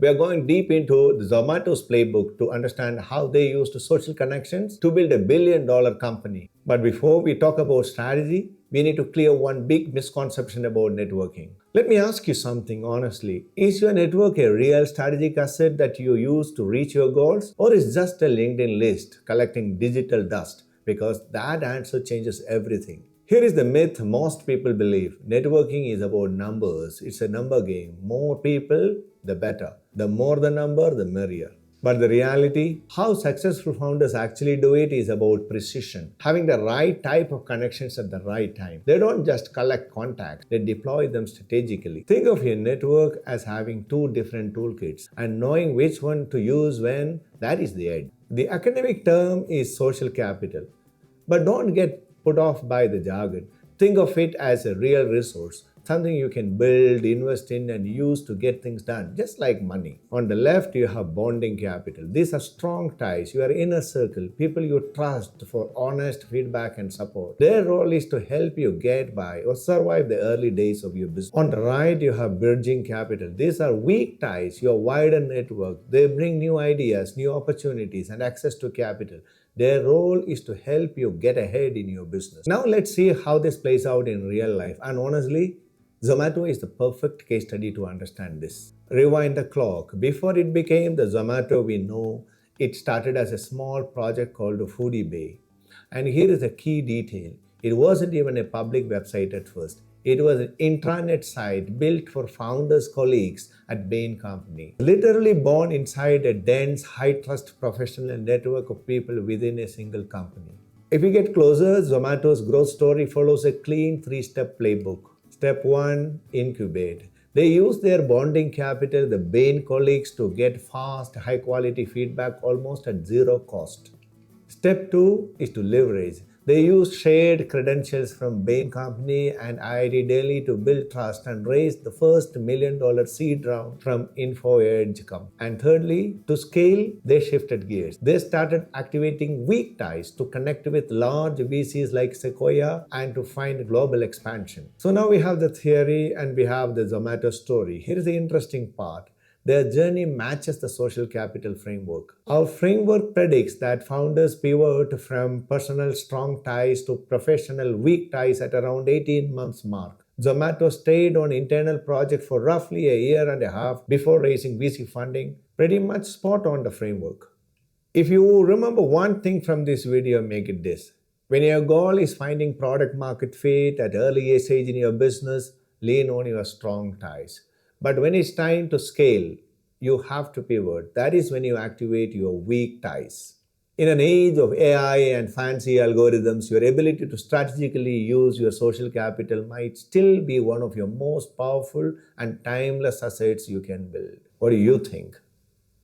We are going deep into the Zomato's playbook to understand how they used social connections to build $1 billion company. But before we talk about strategy, we need to clear one big misconception about networking. Let me ask you something honestly. Is your network a real strategic asset that you use to reach your goals, or is just a LinkedIn list collecting digital dust? Because that answer changes everything. Here is the myth most people believe. Networking is about numbers. It's a number game. More people, the better. The more the number, the merrier. But the reality, how successful founders actually do it is about precision, having the right type of connections at the right time. They don't just collect contacts, they deploy them strategically. Think of your network as having two different toolkits and knowing which one to use when, that is the edge. The academic term is social capital. But don't get put off by the jargon. Think of it as a real resource, something you can build, invest in, and use to get things done, just like money. On the left, you have bonding capital. These are strong ties, your inner circle, people you trust for honest feedback and support. Their role is to help you get by or survive the early days of your business. On the right, you have bridging capital. These are weak ties, your wider network. They bring new ideas, new opportunities, and access to capital. Their role is to help you get ahead in your business. Now let's see how this plays out in real life. And honestly, Zomato is the perfect case study to understand this. Rewind the clock. Before it became the Zomato we know, it started as a small project called Foodie Bay. And here is a key detail. It wasn't even a public website at first. It was an intranet site built for founders' colleagues at Bain Company. Literally born inside a dense, high-trust professional network of people within a single company. If we get closer, Zomato's growth story follows a clean three-step playbook. Step 1, incubate. They use their bonding capital, the Bain colleagues, to get fast, high-quality feedback almost at zero cost. Step 2 is to leverage. They use shared credentials from Bain Company and IIT Delhi to build trust and raise the first $1 million seed round from InfoEdge Company. And thirdly, to scale, they shifted gears. They started activating weak ties to connect with large VCs like Sequoia and to find global expansion. So now we have the theory and we have the Zomato story. Here is the interesting part. Their journey matches the social capital framework. Our framework predicts that founders pivot from personal strong ties to professional weak ties at around 18 months mark. Zomato stayed on internal project for roughly a year and a half before raising VC funding, pretty much spot on the framework. If you remember one thing from this video, make it this. When your goal is finding product market fit at early stage in your business, lean on your strong ties. But when it's time to scale, you have to pivot. That is when you activate your weak ties. In an age of AI and fancy algorithms, your ability to strategically use your social capital might still be one of your most powerful and timeless assets you can build. What do you think?